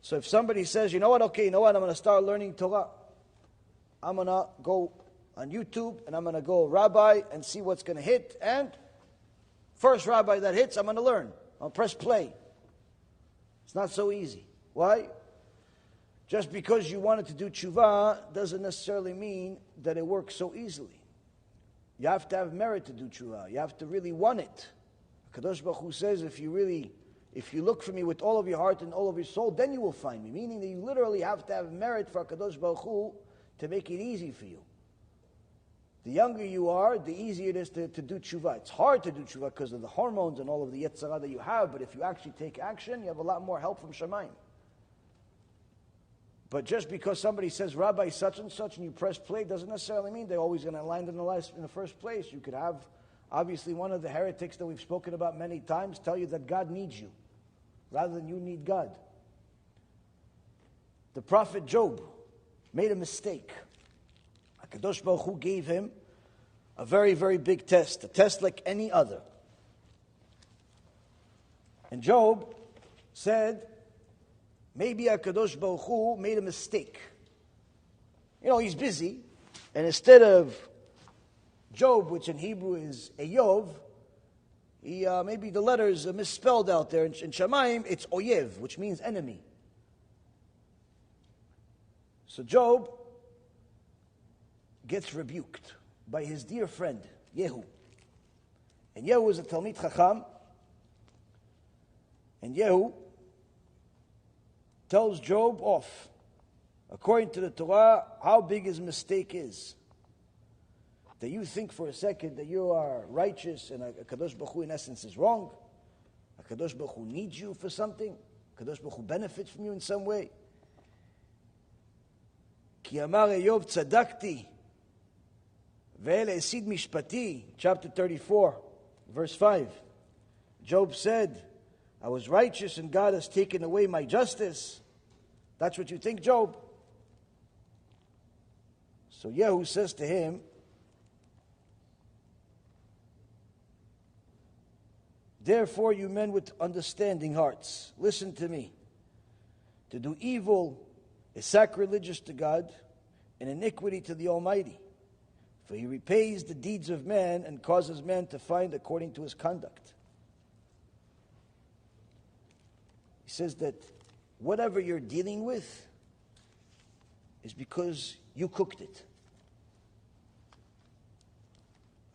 So if somebody says, you know what, I'm going to start learning Torah. I'm going to go on YouTube and I'm going to go rabbi and see what's going to hit. And first rabbi that hits, I'm going to learn. I'll press play. It's not so easy. Why? Just because you wanted to do tshuva doesn't necessarily mean that it works so easily. You have to have merit to do tshuva. You have to really want it. Kadosh Baruch Hu says, if you look for me with all of your heart and all of your soul, then you will find me. Meaning that you literally have to have merit for Kadosh Baruch Hu to make it easy for you. The younger you are, the easier it is to do tshuva. It's hard to do tshuva because of the hormones and all of the yetzirah that you have, but if you actually take action, you have a lot more help from Shamayim. But just because somebody says Rabbi such and such and you press play doesn't necessarily mean they're always going to land in the first place. You could have, obviously, one of the heretics that we've spoken about many times tell you that God needs you rather than you need God. The prophet Job made a mistake. HaKadosh Baruch Hu gave him a very, very big test, a test like any other. And Job said, maybe HaKadosh Baruch Hu made a mistake. He's busy, and instead of Job, which in Hebrew is Eyov, maybe the letters are misspelled out there. In Shamayim, it's Oyev, which means enemy. So Job gets rebuked by his dear friend, Yehu. And Yehu is a Talmid Chacham. And Yehu tells Job off, according to the Torah, how big his mistake is. That you think for a second that you are righteous and HaKadosh Baruch Hu in essence is wrong. HaKadosh Baruch Hu needs you for something. HaKadosh Baruch Hu benefits from you in some way. Ki amar Eyov tzadakti ve'el esid mishpati, chapter 34, verse 5. Job said, I was righteous and God has taken away my justice. That's what you think, Job? So Yehu says to him, therefore, you men with understanding hearts, listen to me. To do evil is sacrilegious to God and iniquity to the Almighty. For He repays the deeds of man and causes man to find according to his conduct. He says that whatever you're dealing with is because you cooked it.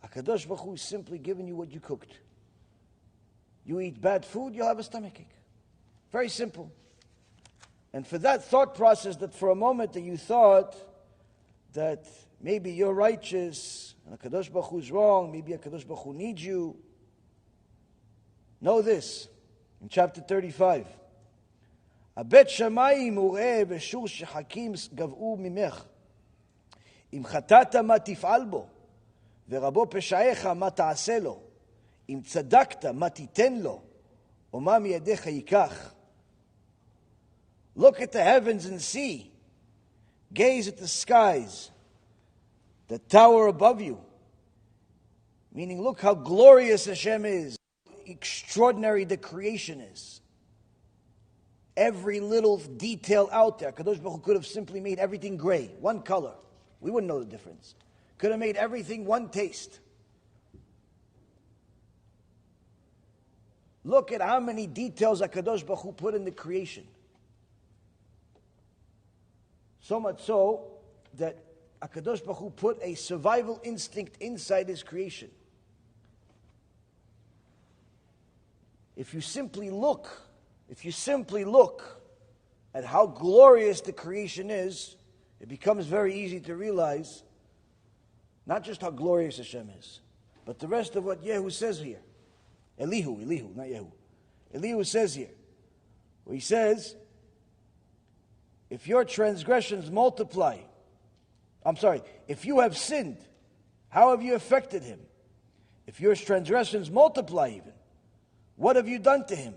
HaKadosh Baruch Hu is simply giving you what you cooked. You eat bad food, you'll have a stomachache. Very simple. And for that thought process, that for a moment that you thought that maybe you're righteous and HaKadosh Baruch Hu is wrong, maybe HaKadosh Baruch Hu needs you, know this, in chapter 35, הבית שמיים הוא ראה ושור שחקים גבעו ממך. אם חטאת מה תפעל בו, ורבו פשעיך מה תעשה לו. אם צדקת מה תיתן לו, ומה מידיך ייקח. Look at the heavens and see. Gaze at the skies that tower above you. Meaning, look how glorious Hashem is. Extraordinary the creation is. Every little detail out there. Kadosh Baruch Hu could have simply made everything gray, one color. We wouldn't know the difference. Could have made everything one taste. Look at how many details HaKadosh Baruch Hu put in the creation. So much so that HaKadosh Baruch Hu put a survival instinct inside his creation. If you simply look at how glorious the creation is, it becomes very easy to realize not just how glorious Hashem is, but the rest of what Yehu says here. Elihu, not Yehu. Elihu says here, where he says, if your transgressions multiply, if you have sinned, how have you affected him? If your transgressions multiply even, what have you done to him?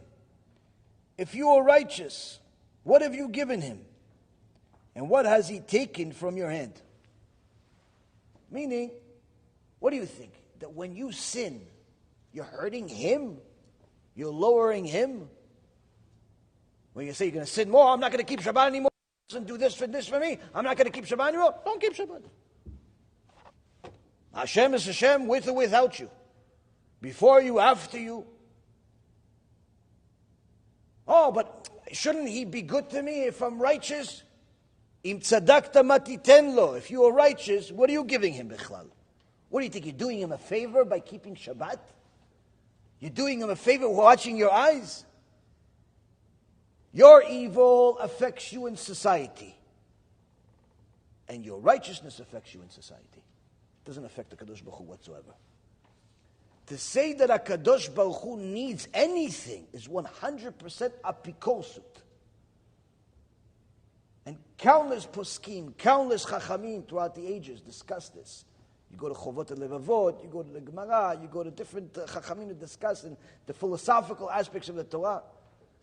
If you are righteous, what have you given him? And what has he taken from your hand? Meaning, what do you think? That when you sin, you're hurting him? You're lowering him? When you say you're going to sin more, I'm not going to keep Shabbat anymore, and do this for me, I'm not going to keep Shabbat anymore, don't keep Shabbat. Hashem is Hashem with or without you. Before you, after you. Oh, but shouldn't he be good to me if I'm righteous? Im tzadakta matiten lo. If you are righteous, what are you giving him, bichlal? What do you think? You're doing him a favor by keeping Shabbat? You're doing him a favor watching your eyes? Your evil affects you in society. And your righteousness affects you in society. It doesn't affect the Kadosh Baruch Hu whatsoever. To say that a Kadosh Baruch Hu needs anything is 100% apikosut. And countless poskim, countless chachamim throughout the ages discuss this. You go to Chovot HaLevavot, you go to the Gemara, you go to different chachamim to discuss and the philosophical aspects of the Torah.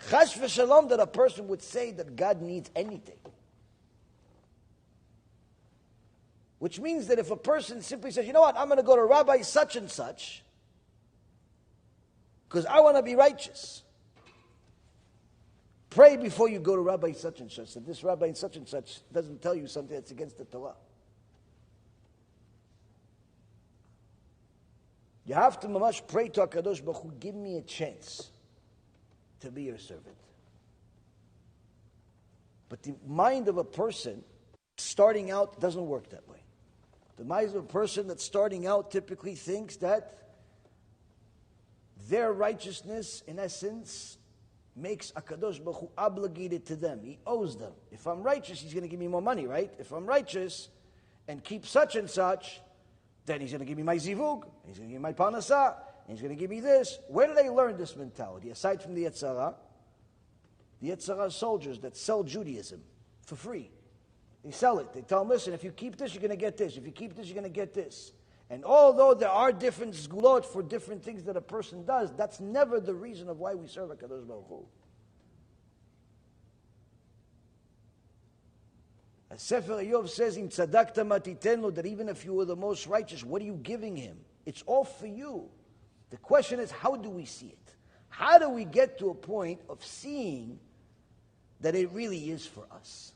Chas v'shalom that a person would say that God needs anything. Which means that if a person simply says, you know what, I'm going to go to Rabbi such and such, because I want to be righteous. Pray before you go to Rabbi such and such, that this Rabbi such and such doesn't tell you something that's against the Torah. You have to mamash pray to HaKadosh Baruch Hu, give me a chance to be your servant. But the mind of a person starting out doesn't work that way. The mind of a person that's starting out typically thinks that their righteousness, in essence, makes HaKadosh Baruch Hu obligated to them. He owes them. If I'm righteous, he's going to give me more money, right? If I'm righteous and keep such and such, then he's going to give me my zivug, he's going to give me my parnasah, and he's going to give me this. Where do they learn this mentality? Aside from the Yetzirah soldiers that sell Judaism for free. They sell it. They tell them, listen, if you keep this, you're going to get this. If you keep this, you're going to get this. And although there are different zgulot for different things that a person does, that's never the reason of why we serve HaKadosh Baruch Hu. As Sefer Eiyov says, in tzadakta matitenlo, that even if you were the most righteous, what are you giving him? It's all for you. The question is, how do we see it? How do we get to a point of seeing that it really is for us?